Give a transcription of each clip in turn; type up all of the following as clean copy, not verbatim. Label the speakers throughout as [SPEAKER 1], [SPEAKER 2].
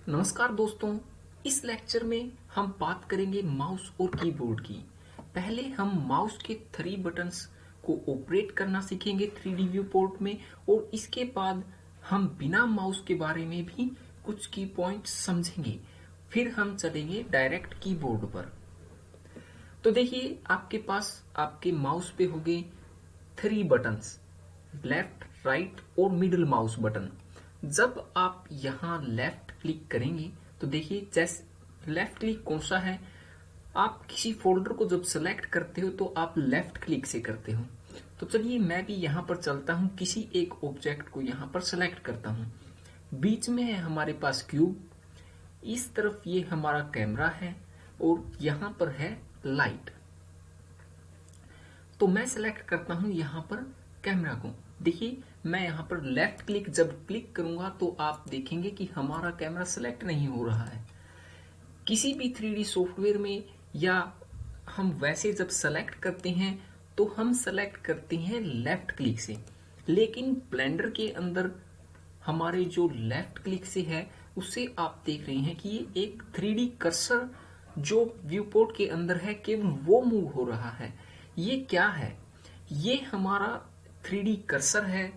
[SPEAKER 1] नमस्कार दोस्तों, इस लेक्चर में हम बात करेंगे माउस और कीबोर्ड की। पहले हम माउस के 3 बटन्स को ऑपरेट करना सीखेंगे 3D व्यू पोर्ट में, और इसके बाद हम बिना माउस के बारे में भी कुछ की पॉइंट्स समझेंगे। फिर हम चलेंगे डायरेक्ट कीबोर्ड पर। तो देखिए, आपके पास आपके माउस पे हो गए 3 बटन्स, लेफ्ट, राइट और मिडिल माउस बटन। जब आप यहाँ लेफ्ट क्लिक करेंगे तो देखिए, जैसे लेफ्ट क्लिक कौन सा है, आप किसी फोल्डर को जब सेलेक्ट करते हो तो आप लेफ्ट क्लिक से करते हो। तो चलिए, मैं भी यहाँ पर चलता हूँ, किसी एक ऑब्जेक्ट को यहाँ पर सेलेक्ट करता हूँ। बीच में है हमारे पास क्यूब, इस तरफ ये हमारा कैमरा है और यहाँ पर है लाइट। तो मैं सेलेक्ट करता हूं यहां पर कैमरा को। देखिए, मैं यहां पर लेफ्ट क्लिक जब क्लिक करूंगा तो आप देखेंगे कि हमारा कैमरा सेलेक्ट नहीं हो रहा है। किसी भी 3D सॉफ्टवेयर में या हम वैसे जब सेलेक्ट करते हैं तो हम सेलेक्ट करते हैं लेफ्ट क्लिक से, लेकिन ब्लेंडर के अंदर हमारे जो लेफ्ट क्लिक से है उससे आप देख रहे हैं कि ये एक 3D कर्सर जो व्यू पोर्ट के अंदर है केवल वो मूव हो रहा है। ये क्या है? ये हमारा 3D कर्सर है।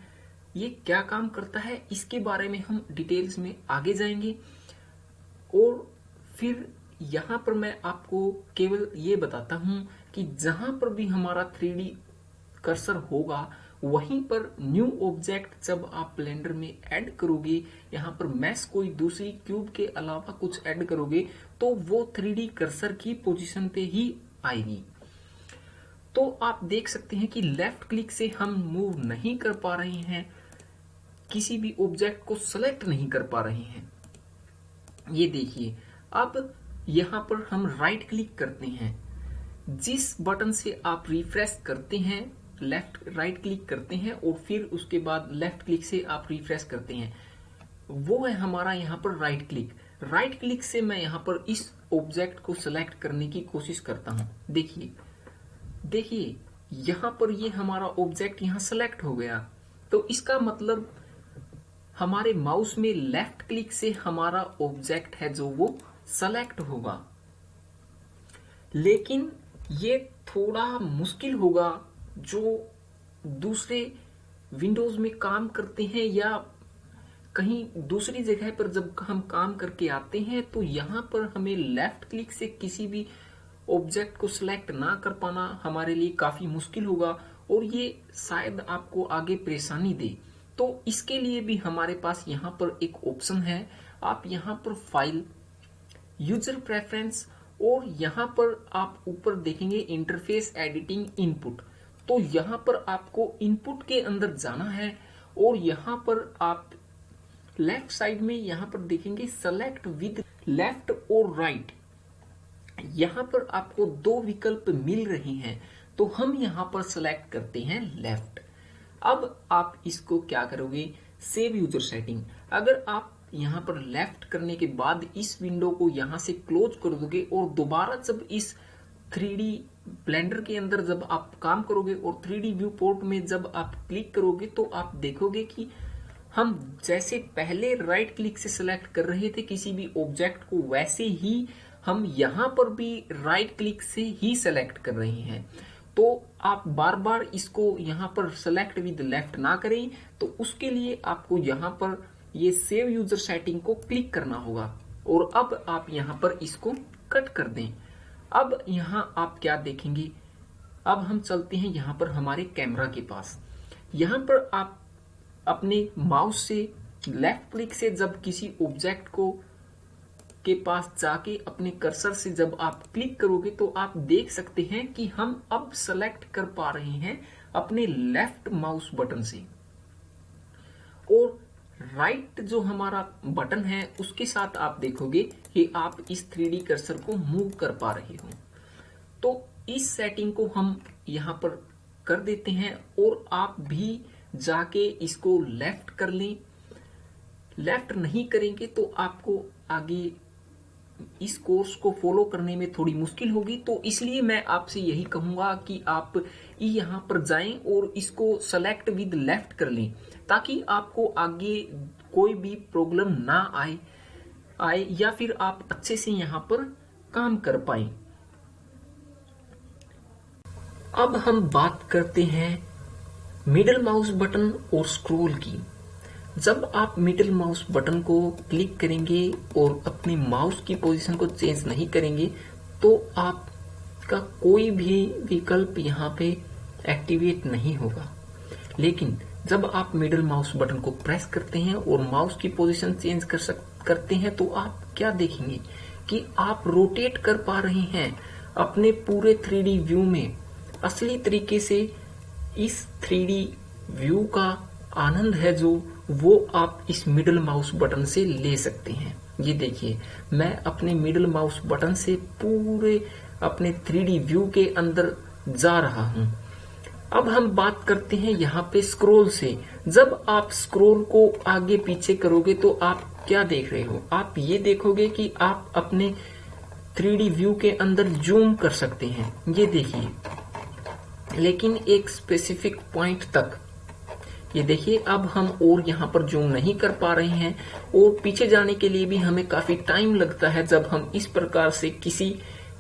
[SPEAKER 1] ये क्या काम करता है इसके बारे में हम डिटेल्स में आगे जाएंगे, और फिर यहाँ पर मैं आपको केवल ये बताता हूं कि जहां पर भी हमारा 3D कर्सर होगा वहीं पर न्यू ऑब्जेक्ट जब आप ब्लेंडर में ऐड करोगे, यहाँ पर मैश कोई दूसरी क्यूब के अलावा कुछ ऐड करोगे तो वो 3D कर्सर की पोजीशन पे ही आएगी। तो आप देख सकते हैं कि लेफ्ट क्लिक से हम मूव नहीं कर पा रहे हैं, किसी भी ऑब्जेक्ट को सेलेक्ट नहीं कर पा रहे हैं। ये देखिए, अब यहां पर हम राइट क्लिक करते हैं। जिस बटन से आप रिफ्रेश करते हैं, लेफ्ट राइट क्लिक करते हैं और फिर उसके बाद लेफ्ट क्लिक से आप रिफ्रेश करते हैं, वो है हमारा यहाँ पर राइट क्लिक। राइट क्लिक से मैं यहाँ पर इस ऑब्जेक्ट को सिलेक्ट करने की कोशिश करता हूं। देखिए, यहां पर ये हमारा ऑब्जेक्ट यहां सेलेक्ट हो गया। तो इसका मतलब हमारे माउस में लेफ्ट क्लिक से हमारा ऑब्जेक्ट है जो वो सेलेक्ट होगा। लेकिन ये थोड़ा मुश्किल होगा जो दूसरे विंडोज में काम करते हैं या कहीं दूसरी जगह पर जब हम काम करके आते हैं तो यहां पर हमें लेफ्ट क्लिक से किसी भी ऑब्जेक्ट को सिलेक्ट ना कर पाना हमारे लिए काफी मुश्किल होगा, और ये शायद आपको आगे परेशानी दे। तो इसके लिए भी हमारे पास यहाँ पर एक ऑप्शन है। आप यहाँ पर फाइल, यूजर प्रेफरेंस, और यहाँ पर आप ऊपर देखेंगे इंटरफेस एडिटिंग इनपुट। तो यहाँ पर आपको इनपुट के अंदर जाना है और यहाँ पर आप लेफ्ट साइड में यहाँ पर देखेंगे सेलेक्ट विद लेफ्ट और राइट। यहाँ पर आपको 2 विकल्प मिल रहे हैं, तो हम यहाँ पर सेलेक्ट करते हैं लेफ्ट। अब आप इसको क्या करोगे, सेव यूजर सेटिंग। अगर आप यहाँ पर लेफ्ट करने के बाद इस विंडो को यहाँ से क्लोज कर दोगे और दोबारा जब इस 3D ब्लेंडर के अंदर जब आप काम करोगे और 3D व्यू पोर्ट में जब आप क्लिक करोगे तो आप देखोगे कि हम जैसे पहले राइट क्लिक से सिलेक्ट कर रहे थे किसी भी ऑब्जेक्ट को, वैसे ही हम यहाँ पर भी राइट क्लिक से ही सेलेक्ट कर रहे हैं। तो आप बार बार इसको यहाँ पर सेलेक्ट विद लेफ्ट ना करें, तो उसके लिए आपको यहाँ पर ये सेव यूजर सेटिंग को क्लिक करना होगा, और अब आप यहाँ पर इसको कट कर दें। अब यहाँ आप क्या देखेंगे, अब हम चलते हैं यहाँ पर हमारे कैमरा के पास। यहाँ पर आप अपने माउस से लेफ्ट क्लिक से जब किसी ऑब्जेक्ट को के पास जाके अपने कर्सर से जब आप क्लिक करोगे तो आप देख सकते हैं कि हम अब सेलेक्ट कर पा रहे हैं अपने लेफ्ट माउस बटन से, और राइट जो हमारा बटन है उसके साथ आप देखोगे कि आप इस 3D कर्सर को मूव कर पा रहे हो। तो इस सेटिंग को हम यहाँ पर कर देते हैं, और आप भी जाके इसको लेफ्ट कर लें। लेफ्ट नहीं करेंगे तो आपको आगे इस कोर्स को फॉलो करने में थोड़ी मुश्किल होगी, तो इसलिए मैं आपसे यही कहूंगा कि आप यहां पर जाएं और इसको सेलेक्ट विद लेफ्ट कर लें, ताकि आपको आगे कोई भी प्रॉब्लम ना आए। आए या फिर आप अच्छे से यहाँ पर काम कर पाए। अब हम बात करते हैं मिडिल माउस बटन और स्क्रॉल की। जब आप मिडिल माउस बटन को क्लिक करेंगे और अपने माउस की पोजीशन को चेंज नहीं करेंगे तो आपका कोई भी विकल्प यहाँ पे एक्टिवेट नहीं होगा। लेकिन जब आप मिडिल माउस बटन को प्रेस करते हैं और माउस की पोजीशन चेंज करते हैं तो आप क्या देखेंगे कि आप रोटेट कर पा रहे हैं अपने पूरे 3D व्यू में। असली तरीके से इस 3D व्यू का आनंद है जो वो आप इस मिडिल माउस बटन से ले सकते हैं। ये देखिए, मैं अपने मिडिल माउस बटन से पूरे अपने 3D व्यू के अंदर जा रहा हूं। अब हम बात करते हैं यहाँ पे स्क्रॉल से। जब आप स्क्रॉल को आगे पीछे करोगे तो आप क्या देख रहे हो? आप ये देखोगे कि आप अपने 3D व्यू के अंदर जूम कर सकते हैं। ये देखिए, लेकिन एक स्पेसिफिक पॉइंट तक। ये देखिए, अब हम और यहाँ पर जूम नहीं कर पा रहे हैं और पीछे जाने के लिए भी हमें काफी टाइम लगता है जब हम इस प्रकार से किसी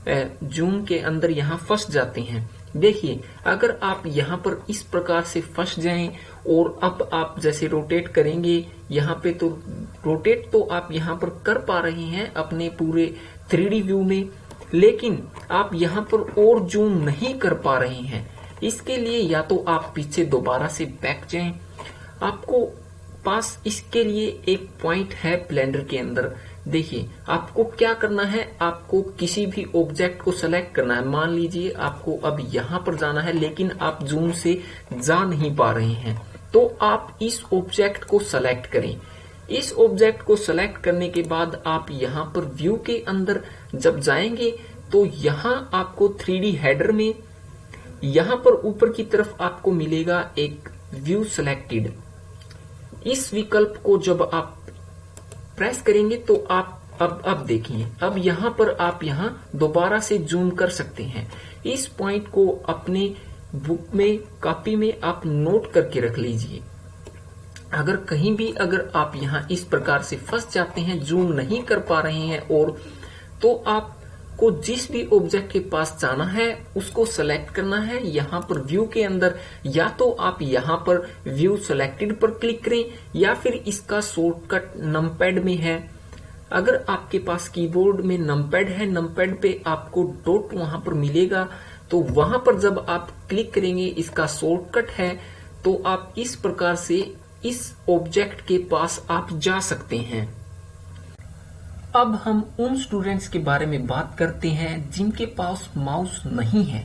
[SPEAKER 1] जूम के अंदर यहाँ फंस जाते हैं। देखिए, अगर आप यहाँ पर इस प्रकार से फंस जाएं और अब आप जैसे रोटेट करेंगे यहाँ पे, तो रोटेट तो आप यहाँ पर कर पा रहे हैं अपने पूरे 3D व्यू में, लेकिन आप यहाँ पर और जूम नहीं कर पा रहे हैं। इसके लिए या तो आप पीछे दोबारा से बैक जाएं। आपको पास इसके लिए एक पॉइंट है ब्लेंडर के अंदर। देखिए, आपको क्या करना है, आपको किसी भी ऑब्जेक्ट को सेलेक्ट करना है। मान लीजिए आपको अब यहाँ पर जाना है लेकिन आप जूम से जा नहीं पा रहे हैं, तो आप इस ऑब्जेक्ट को सेलेक्ट करें। इस ऑब्जेक्ट को सेलेक्ट करने के बाद आप यहाँ पर व्यू के अंदर जब जाएंगे तो यहाँ आपको 3D हेडर में यहाँ पर ऊपर की तरफ आपको मिलेगा एक व्यू सिलेक्टेड। इस विकल्प को जब आप प्रेस करेंगे तो आप अब देखिए, अब यहाँ पर आप यहाँ दोबारा से जूम कर सकते हैं। इस पॉइंट को अपने बुक में, कॉपी में आप नोट करके रख लीजिए। अगर कहीं भी अगर आप यहाँ इस प्रकार से फंस जाते हैं, जूम नहीं कर पा रहे हैं और तो आपको जिस भी ऑब्जेक्ट के पास जाना है उसको सेलेक्ट करना है यहाँ पर व्यू के अंदर। या तो आप यहाँ पर व्यू सेलेक्टेड पर क्लिक करें या फिर इसका शॉर्टकट नमपैड में है। अगर आपके पास कीबोर्ड में नमपैड है, नमपैड पे आपको डॉट वहां पर मिलेगा, तो वहां पर जब आप क्लिक करेंगे, इसका शॉर्टकट है, तो आप इस प्रकार से इस ऑब्जेक्ट के पास आप जा सकते हैं। अब हम उन स्टूडेंट्स के बारे में बात करते हैं जिनके पास माउस नहीं है।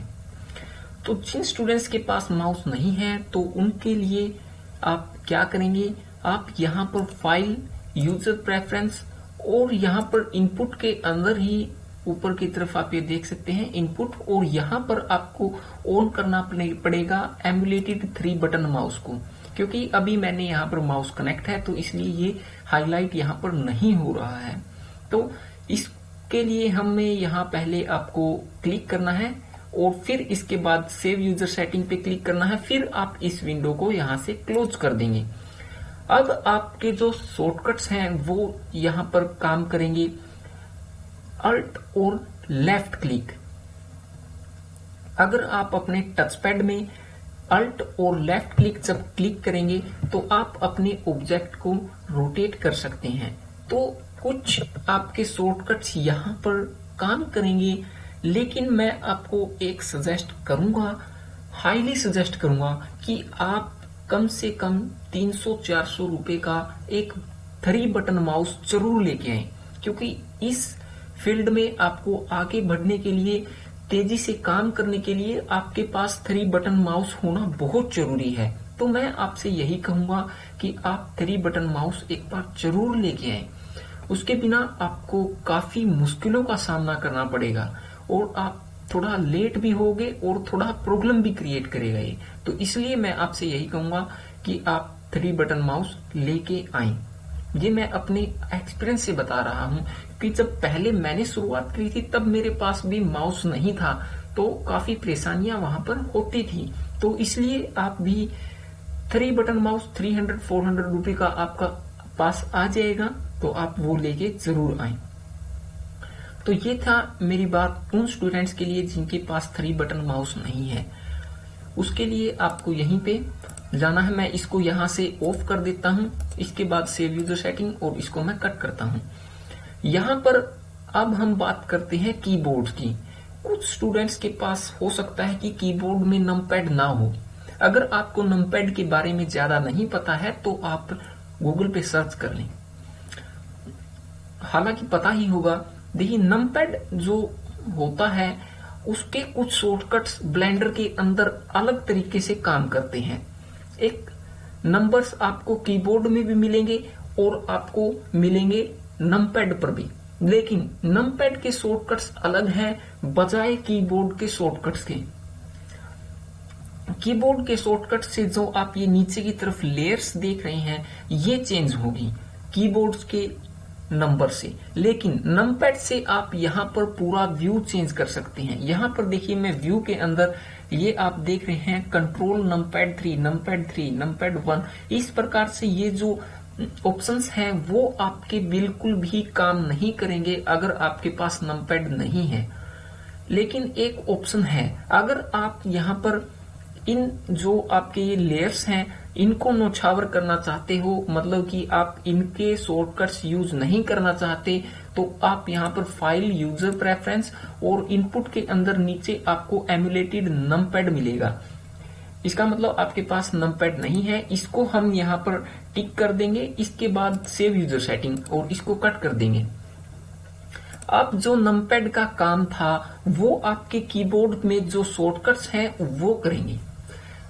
[SPEAKER 1] तो जिन स्टूडेंट्स के पास माउस नहीं है तो उनके लिए आप क्या करेंगे, आप यहाँ पर फाइल, यूजर प्रेफरेंस और यहाँ पर इनपुट के अंदर ही ऊपर की तरफ आप ये देख सकते हैं इनपुट, और यहाँ पर आपको ऑन करना पड़ेगा एमुलेटेड 3 बटन माउस को, क्योंकि अभी मैंने यहाँ पर माउस कनेक्ट है तो इसलिए ये हाईलाइट यहाँ पर नहीं हो रहा है। तो इसके लिए हमें यहाँ पहले आपको क्लिक करना है और फिर इसके बाद सेव यूजर सेटिंग पे क्लिक करना है, फिर आप इस विंडो को यहाँ से क्लोज कर देंगे। अब आपके जो शॉर्टकट्स हैं वो यहाँ पर काम करेंगे, अल्ट और लेफ्ट क्लिक। अगर आप अपने टचपैड में अल्ट और लेफ्ट क्लिक जब क्लिक करेंगे तो आप अपने ऑब्जेक्ट को रोटेट कर सकते हैं। तो कुछ आपके शॉर्टकट्स यहाँ पर काम करेंगे, लेकिन मैं आपको एक सजेस्ट करूंगा, हाईली सजेस्ट करूंगा कि आप कम से कम 300-400 रुपए का एक 3 बटन माउस जरूर लेके आए, क्योंकि इस फील्ड में आपको आगे बढ़ने के लिए, तेजी से काम करने के लिए आपके पास 3 बटन माउस होना बहुत जरूरी है। तो मैं आपसे यही कहूंगा कि आप 3 बटन माउस एक बार जरूर लेके आए। उसके बिना आपको काफी मुश्किलों का सामना करना पड़ेगा और आप थोड़ा लेट भी होगे और थोड़ा प्रॉब्लम भी क्रिएट करेगा ये। तो इसलिए मैं आपसे यही कहूंगा कि आप 3 बटन माउस लेके आए। ये मैं अपने एक्सपीरियंस से बता रहा हूँ कि जब पहले मैंने शुरुआत की थी तब मेरे पास भी माउस नहीं था, तो काफी परेशानियां वहां पर होती थी। तो इसलिए आप भी 3 बटन माउस 300-400 रुपए का आपका पास आ जाएगा तो आप वो लेके जरूर आए। तो ये था मेरी बात उन स्टूडेंट्स के लिए जिनके पास 3 बटन माउस नहीं है। उसके लिए आपको यहीं पे जाना है। मैं इसको यहां से ऑफ कर देता हूं, इसके बाद सेव यूजर सेटिंग और इसको मैं कट करता हूं। यहां पर अब हम बात करते हैं कीबोर्ड की। कुछ स्टूडेंट्स के पास हो सकता है कि कीबोर्ड में नमपैड ना हो। अगर आपको नमपैड के बारे में ज्यादा नहीं पता है तो आप गूगल पे सर्च कर लें, हालांकि पता ही होगा। देखिए, नमपैड जो होता है उसके कुछ शॉर्टकट्स ब्लेंडर के अंदर अलग तरीके से काम करते हैं। एक नंबर्स आपको कीबोर्ड में भी मिलेंगे और आपको मिलेंगे नमपैड पर भी, लेकिन नमपैड के शॉर्टकट्स अलग हैं बजाय कीबोर्ड के शॉर्टकट्स के। कीबोर्ड के शॉर्टकट से जो आप ये नीचे की तरफ लेयर्स देख रहे हैं ये चेंज होगी कीबोर्ड के नंबर से, लेकिन नमपैड से आप यहाँ पर पूरा व्यू चेंज कर सकते हैं। यहाँ पर देखिए, मैं व्यू के अंदर ये आप देख रहे हैं कंट्रोल नमपैड 3, नमपैड 3, नमपैड 1, इस प्रकार से ये जो ऑप्शंस हैं वो आपके बिल्कुल भी काम नहीं करेंगे अगर आपके पास नमपैड नहीं है। लेकिन एक ऑप्शन है, अगर आप यहाँ पर इन जो आपके ये लेयर्स हैं इनको नौछावर करना चाहते हो, मतलब कि आप इनके शॉर्टकट्स यूज नहीं करना चाहते, तो आप यहाँ पर फाइल यूजर प्रेफरेंस और इनपुट के अंदर नीचे आपको एमुलेटेड नमपैड मिलेगा। इसका मतलब आपके पास नमपैड नहीं है, इसको हम यहाँ पर टिक कर देंगे। इसके बाद सेव यूजर सेटिंग और इसको कट कर देंगे। अब जो नमपैड का काम था वो आपके कीबोर्ड में जो शॉर्टकट्स हैं वो करेंगे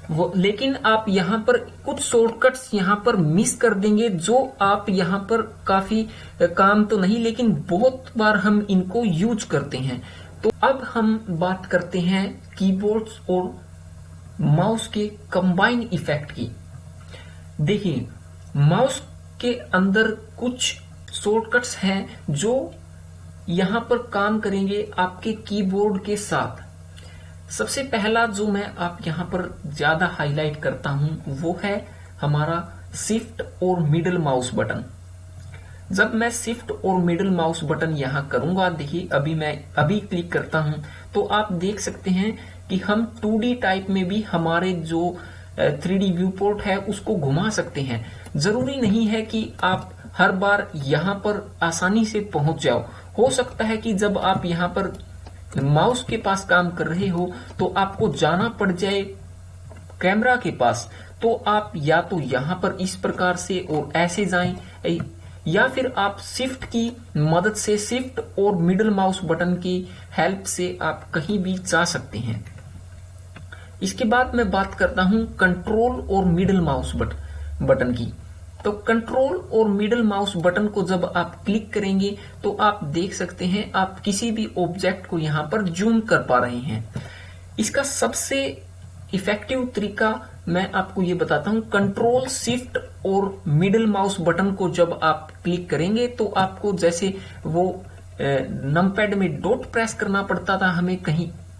[SPEAKER 1] वो, लेकिन आप यहाँ पर कुछ शॉर्टकट्स यहाँ पर मिस कर देंगे जो आप यहाँ पर काफी काम तो नहीं लेकिन बहुत बार हम इनको यूज करते हैं। तो अब हम बात करते हैं कीबोर्ड्स और माउस के कंबाइन इफेक्ट की। देखिए, माउस के अंदर कुछ शॉर्टकट्स हैं जो यहां पर काम करेंगे आपके कीबोर्ड के साथ। सबसे पहला जो मैं आप यहां पर ज्यादा हाईलाइट करता हूं वो है हमारा शिफ्ट और मिडिल माउस बटन। जब मैं शिफ्ट और मिडिल माउस बटन यहां करूंगा, देखिए अभी क्लिक करता हूं तो आप देख सकते हैं कि हम 2D टाइप में भी हमारे जो 3D व्यू पोर्ट है उसको घुमा सकते हैं। जरूरी नहीं है कि आप हर बार यहां पर आसानी से पहुंच जाओ। हो सकता है कि जब आप यहां पर माउस के पास काम कर रहे हो तो आपको जाना पड़ जाए कैमरा के पास, तो आप या तो यहां पर इस प्रकार से और ऐसे जाएं, या फिर आप शिफ्ट की मदद से, शिफ्ट और मिडिल माउस बटन की हेल्प से आप कहीं भी जा सकते हैं। इसके बाद मैं बात करता हूं कंट्रोल और मिडिल माउस बटन की। तो कंट्रोल और मिडिल माउस बटन को जब आप क्लिक करेंगे तो आप देख सकते हैं आप किसी भी ऑब्जेक्ट को यहां पर जूम कर पा रहे हैं। इसका सबसे इफेक्टिव तरीका मैं आपको ये बताता हूं। कंट्रोल, शिफ्ट और मिडिल माउस बटन को जब आप क्लिक करेंगे तो आपको जैसे वो नमपैड में डॉट प्रेस करना पड़ता था हमें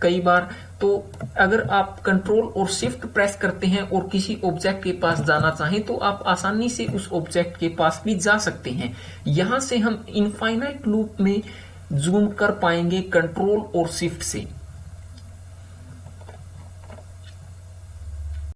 [SPEAKER 1] कई बार, तो अगर आप कंट्रोल और शिफ्ट प्रेस करते हैं और किसी ऑब्जेक्ट के पास जाना चाहें तो आप आसानी से उस ऑब्जेक्ट के पास भी जा सकते हैं। यहां से हम इनफाइनाइट लूप में जूम कर पाएंगे कंट्रोल और शिफ्ट से।